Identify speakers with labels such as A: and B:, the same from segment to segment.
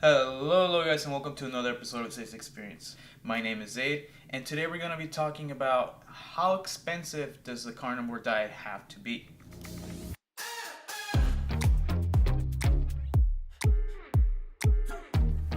A: Hello guys, and welcome to another episode of Zaid's Experience. My name is Zaid, and today we're going to be talking about how expensive does the carnivore diet have to be.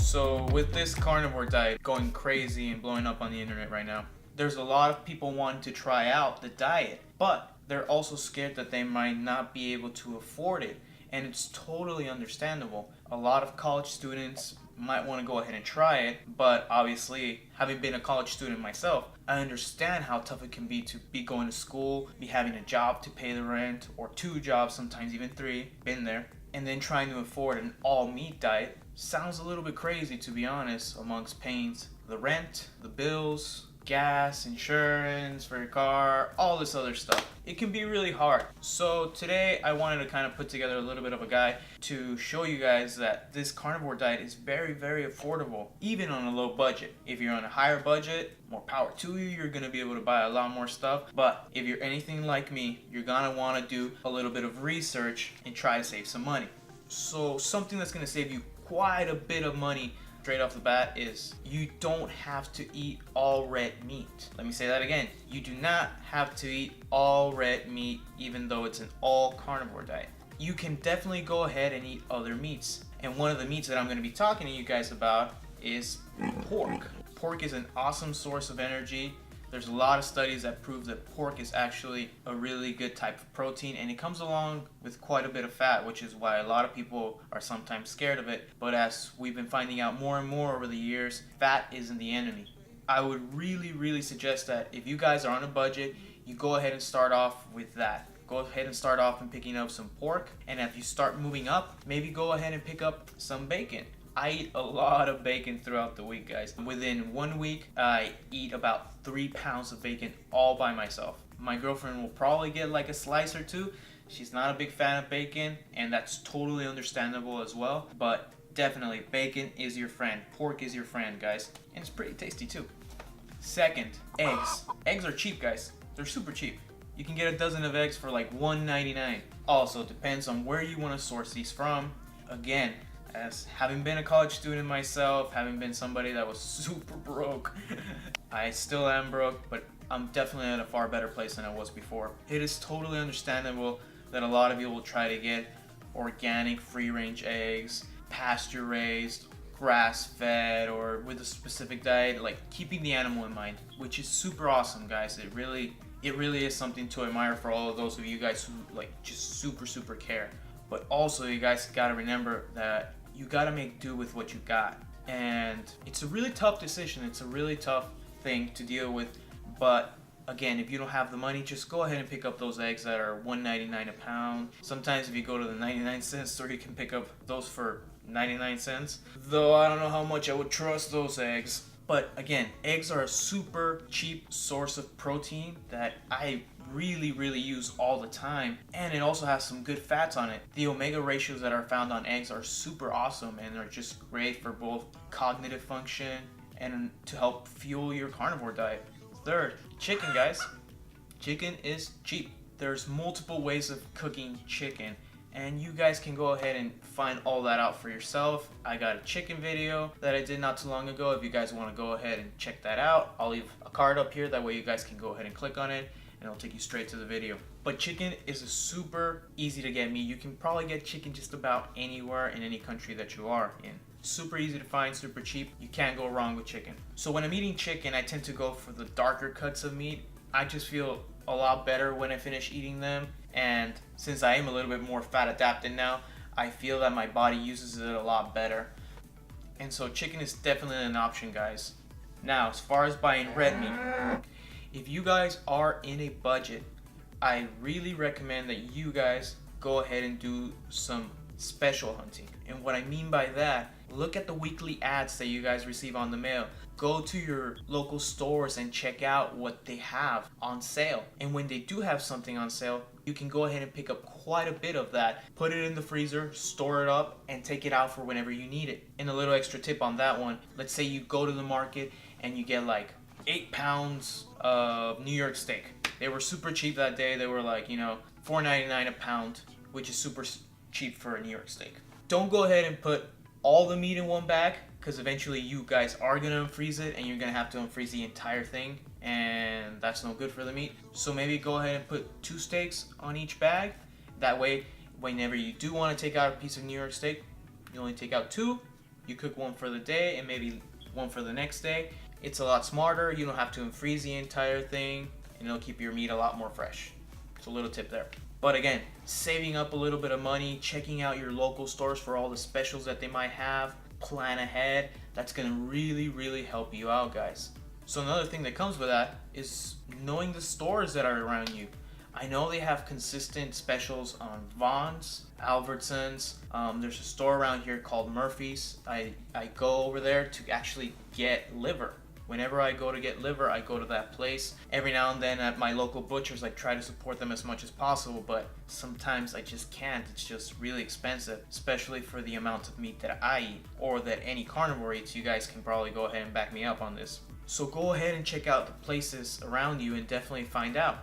A: So with this carnivore diet going crazy and blowing up on the internet right now, there's a lot of people wanting to try out the diet, but they're also scared that they might not be able to afford it. And it's totally understandable. A lot of college students might want to go ahead and try it, but obviously, having been a college student myself, I understand how tough it can be to be going to school, be having a job to pay the rent, or 2 jobs, sometimes even 3, been there, and then trying to afford an all-meat diet. Sounds a little bit crazy, to be honest, amongst paying the rent, the bills, gas, insurance for your car, all this other stuff. It can be really hard. So today I wanted to kind of put together a little bit of a guide to show you guys that this carnivore diet is very, very affordable, even on a low budget. If you're on a higher budget, more power to you, you're going to be able to buy a lot more stuff. But if you're anything like me, you're going to want to do a little bit of research and try to save some money. So something that's going to save you quite a bit of money straight off the bat is you don't have to eat all red meat. Let me say that again. You do not have to eat all red meat even though it's an all carnivore diet. You can definitely go ahead and eat other meats. And one of the meats that I'm going to be talking to you guys about is pork. Pork is an awesome source of energy. There's a lot of studies that prove that pork is actually a really good type of protein, and it comes along with quite a bit of fat, which is why a lot of people are sometimes scared of it. But as we've been finding out more and more over the years, fat isn't the enemy. I would really suggest that if you guys are on a budget, you go ahead and start off with that. Go ahead and start off and picking up some pork, and if you start moving up, maybe go ahead and pick up some bacon. I eat a lot of bacon throughout the week, guys. Within 1 week, I eat about 3 pounds of bacon all by myself. My girlfriend will probably get like a slice or 2. She's not a big fan of bacon, and that's totally understandable as well. But definitely, bacon is your friend. Pork is your friend, guys. And it's pretty tasty too. Second, eggs. Eggs are cheap, guys. They're super cheap. You can get a dozen of eggs for like $1.99. Also, depends on where you want to source these from. Again, as having been a college student myself, having been somebody that was super broke, I still am broke, but I'm definitely in a far better place than I was before. It is totally understandable that a lot of you will try to get organic free-range eggs, pasture-raised, grass-fed, or with a specific diet, like keeping the animal in mind, which is super awesome, guys. It really is something to admire for all of those of you guys who like just super care. But also, you guys gotta remember that you gotta make do with what you got. And it's a really tough decision. It's a really tough thing to deal with. But again, if you don't have the money, just go ahead and pick up those eggs that are $1.99 a pound. Sometimes if you go to the 99-cent store, you can pick up those for 99 cents. Though I don't know how much I would trust those eggs. But again, eggs are a super cheap source of protein that I really use all the time, and it also has some good fats on it. The omega ratios that are found on eggs are super awesome and are just great for both cognitive function and to help fuel your carnivore diet. Third, chicken, guys. Chicken is cheap. There's multiple ways of cooking chicken, and you guys can go ahead and find all that out for yourself. I got a chicken video that I did not too long ago. If you guys want to go ahead and check that out, I'll leave a card up here. That way you guys can go ahead and click on it, and it'll take you straight to the video. But chicken is a super easy to get meat. You can probably get chicken just about anywhere in any country that you are in. Super easy to find, super cheap. You can't go wrong with chicken. So when I'm eating chicken, I tend to go for the darker cuts of meat. I just feel a lot better when I finish eating them. And since I am a little bit more fat adapted now, I feel that my body uses it a lot better. And so chicken is definitely an option, guys. Now, as far as buying red meat, if you guys are in a budget, I really recommend that you guys go ahead and do some special hunting. And what I mean by that, look at the weekly ads that you guys receive on the mail. Go to your local stores and check out what they have on sale. And when they do have something on sale, you can go ahead and pick up quite a bit of that, put it in the freezer, store it up, and take it out for whenever you need it. And a little extra tip on that one, let's say you go to the market and you get like 8 pounds of New York steak. They were super cheap that day. They were like, $4.99 a pound, which is super cheap for a New York steak. Don't go ahead and put all the meat in one bag, because eventually you guys are gonna unfreeze it and you're gonna have to unfreeze the entire thing, and that's no good for the meat. So maybe go ahead and put 2 steaks on each bag. That way, whenever you do want to take out a piece of New York steak, you only take out 2. You cook 1 for the day and maybe 1 for the next day. It's a lot smarter. You don't have to unfreeze the entire thing, and it'll keep your meat a lot more fresh. So a little tip there. But again, saving up a little bit of money, checking out your local stores for all the specials that they might have, plan ahead. That's gonna really help you out, guys. So another thing that comes with that is knowing the stores that are around you. I know they have consistent specials on Vaughn's, Albertsons. There's a store around here called Murphy's. I go over there to actually get liver. Whenever I go to get liver, I go to that place. Every now and then at my local butchers, I try to support them as much as possible, but sometimes I just can't. It's just really expensive, especially for the amount of meat that I eat, or that any carnivore eats. You guys can probably go ahead and back me up on this. So go ahead and check out the places around you and definitely find out.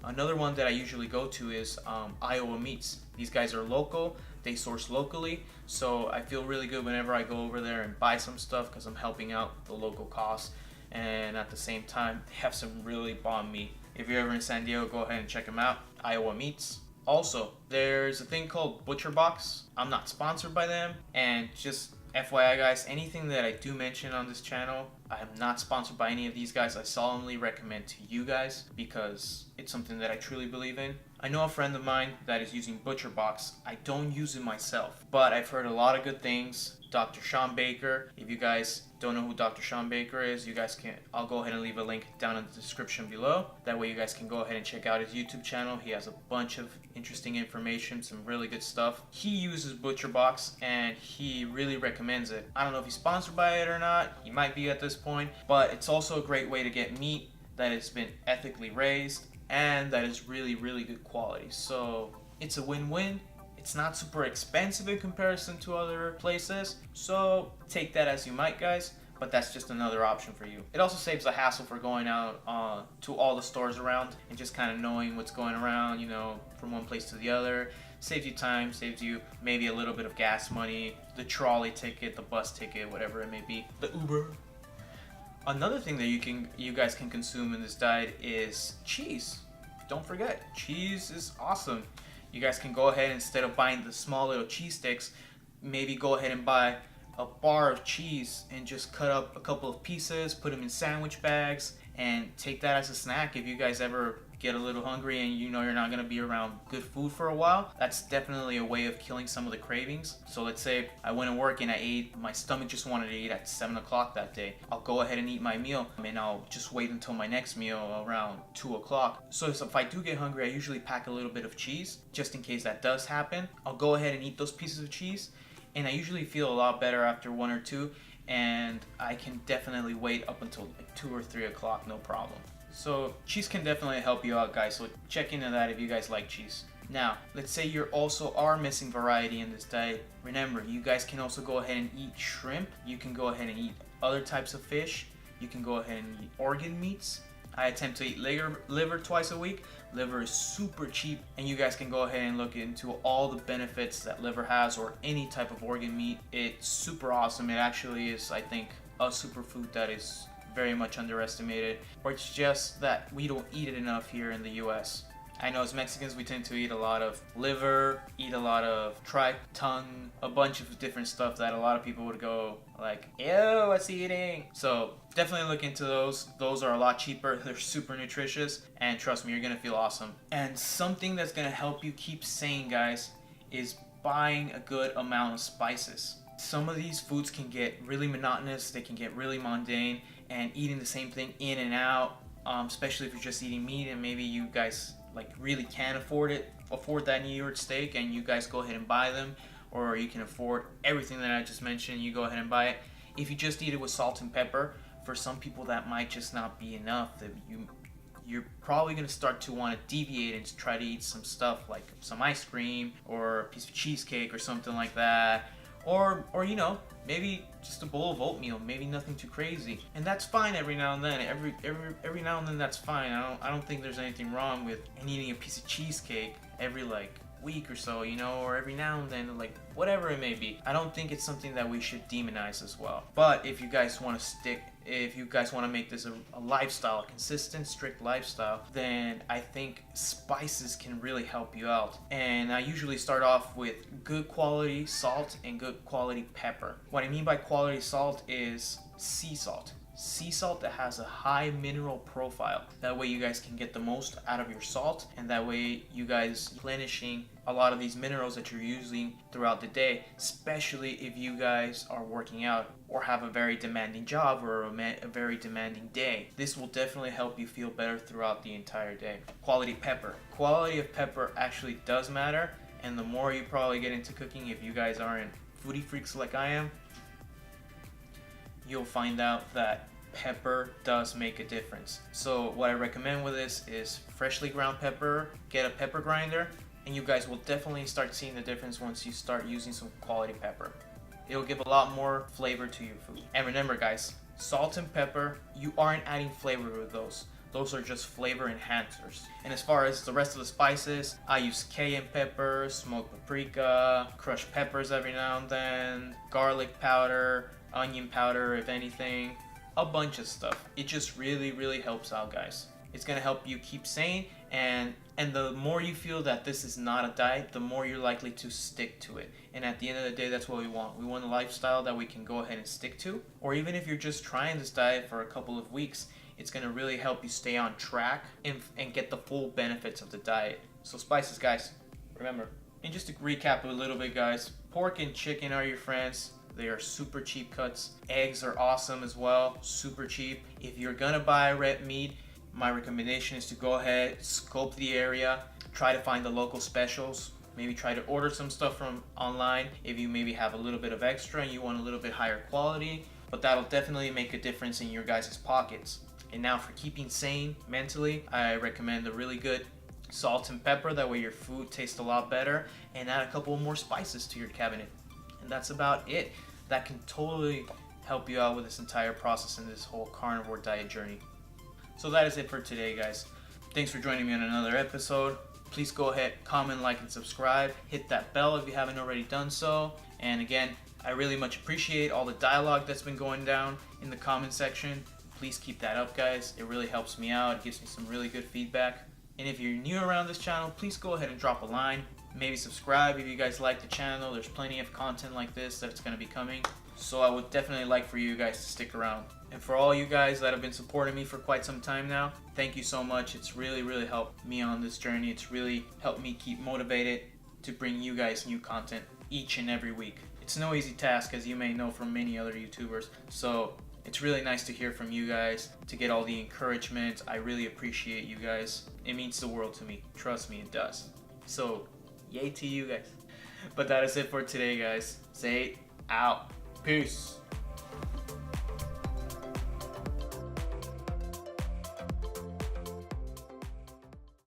A: Another one that I usually go to is Iowa Meats. These guys are local, they source locally, so I feel really good whenever I go over there and buy some stuff because I'm helping out the local cause. And at the same time, they have some really bomb meat. If you're ever in San Diego, go ahead and check them out. Iowa Meats. Also, there's a thing called Butcher Box. I'm not sponsored by them, and just FYI guys, anything that I do mention on this channel, I am not sponsored by any of these guys. I solemnly recommend to you guys because it's something that I truly believe in. I know a friend of mine that is using Butcher Box. I don't use it myself, but I've heard a lot of good things. Dr. Shawn Baker. If you guys don't know who Dr. Shawn Baker is, you guys can, I'll go ahead and leave a link down in the description below. That way you guys can go ahead and check out his YouTube channel. He has a bunch of interesting information, some really good stuff. He uses Butcher Box and he really recommends it. I don't know if he's sponsored by it or not. He might be at this point, but it's also a great way to get meat that has been ethically raised and that is really good quality. So it's a win-win. It's not super expensive in comparison to other places, so take that as you might, guys, but that's just another option for you. It also saves the hassle for going out to all the stores around and just kind of knowing what's going around, you know, from one place to the other. Saves you time, saves you maybe a little bit of gas money, the trolley ticket, the bus ticket, whatever it may be, the Uber. Another thing that you guys can consume in this diet is cheese. Don't forget, cheese is awesome. You guys can go ahead, instead of buying the small little cheese sticks, maybe go ahead and buy a bar of cheese and just cut up a couple of pieces, put them in sandwich bags, and take that as a snack. If you guys ever get a little hungry and you know you're not going to be around good food for a while, that's definitely a way of killing some of the cravings. So let's say I went to work and I ate, my stomach just wanted to eat at 7 o'clock that day. I'll go ahead and eat my meal and I'll just wait until my next meal around 2 o'clock. So if I do get hungry, I usually pack a little bit of cheese just in case that does happen. I'll go ahead and eat those pieces of cheese and I usually feel a lot better after 1 or 2, and I can definitely wait up until like 2 or 3 o'clock, no problem. So cheese can definitely help you out, guys, so check into that if you guys like cheese. Now, let's say you also are missing variety in this diet. Remember, you guys can also go ahead and eat shrimp. You can go ahead and eat other types of fish. You can go ahead and eat organ meats. I attempt to eat liver twice a week. Liver is super cheap, and you guys can go ahead and look into all the benefits that liver has, or any type of organ meat. It's super awesome. It actually is, I think, a superfood that is very much underestimated, or it's just that we don't eat it enough here in the US. I know as Mexicans we tend to eat a lot of liver, eat a lot of tripe, tongue, a bunch of different stuff that a lot of people would go like, ew, what's he eating? So definitely look into those. Those are a lot cheaper, they're super nutritious, and trust me, you're gonna feel awesome. And something that's gonna help you keep sane, guys, is buying a good amount of spices. Some of these foods can get really monotonous, they can get really mundane, and eating the same thing in and out, especially if you're just eating meat and maybe you guys like really can't afford that New York steak, and you guys go ahead and buy them, or you can afford everything that I just mentioned, you go ahead and buy it. If you just eat it with salt and pepper, for some people that might just not be enough. That you're probably going to start to want to deviate and try to eat some stuff like some ice cream or a piece of cheesecake or something like that, or you know, maybe just a bowl of oatmeal, maybe nothing too crazy. And that's fine every now and then. Every now and then that's fine. I don't think there's anything wrong with eating a piece of cheesecake every like week or so, you know, or every now and then, like whatever it may be. I don't think it's something that we should demonize as well. But if you guys want to make this a lifestyle, a consistent, strict lifestyle, then I think spices can really help you out. And I usually start off with good quality salt and good quality pepper. What I mean by quality salt is sea salt. Sea salt that has a high mineral profile. That way you guys can get the most out of your salt, and that way you guys replenishing a lot of these minerals that you're using throughout the day, especially if you guys are working out or have a very demanding job or a very demanding day. This will definitely help you feel better throughout the entire day. Quality pepper. Quality of pepper actually does matter, and the more you probably get into cooking, if you guys aren't foodie freaks like I am, you'll find out that pepper does make a difference. So what I recommend with this is freshly ground pepper, get a pepper grinder, and you guys will definitely start seeing the difference once you start using some quality pepper. It'll give a lot more flavor to your food. And remember guys, salt and pepper, you aren't adding flavor with those. Those are just flavor enhancers. And as far as the rest of the spices, I use cayenne pepper, smoked paprika, crushed peppers every now and then, garlic powder, onion powder if anything, a bunch of stuff. It just really helps out guys. It's gonna help you keep sane, and the more you feel that this is not a diet, the more you're likely to stick to it. And at the end of the day, that's what we want. We want a lifestyle that we can go ahead and stick to. Or even if you're just trying this diet for a couple of weeks, it's gonna really help you stay on track and get the full benefits of the diet. So spices guys, remember. And just to recap a little bit guys, pork and chicken are your friends. They are super cheap cuts. Eggs are awesome as well, super cheap. If you're gonna buy red meat, my recommendation is to go ahead, scope the area, try to find the local specials, maybe try to order some stuff from online if you maybe have a little bit of extra and you want a little bit higher quality, but that'll definitely make a difference in your guys' pockets. And now for keeping sane mentally, I recommend a really good salt and pepper, that way your food tastes a lot better, and add a couple more spices to your cabinet. And that's about it. That can totally help you out with this entire process and this whole carnivore diet journey. So that is it for today guys. Thanks for joining me on another episode. Please go ahead, comment, like, and subscribe. Hit that bell if you haven't already done so. And again, I really much appreciate all the dialogue that's been going down in the comment section. Please keep that up guys. It really helps me out. It gives me some really good feedback. And if you're new around this channel, please go ahead and drop a line. Maybe subscribe if you guys like the channel. There's plenty of content like this that's going to be coming. So I would definitely like for you guys to stick around. And for all you guys that have been supporting me for quite some time now, thank you so much. It's really helped me on this journey. It's really helped me keep motivated to bring you guys new content each and every week. It's no easy task, as you may know from many other YouTubers. So it's really nice to hear from you guys, to get all the encouragement. I really appreciate you guys. It means the world to me. Trust me, it does. So yay to you guys. But that is it for today guys. Say out. Peace.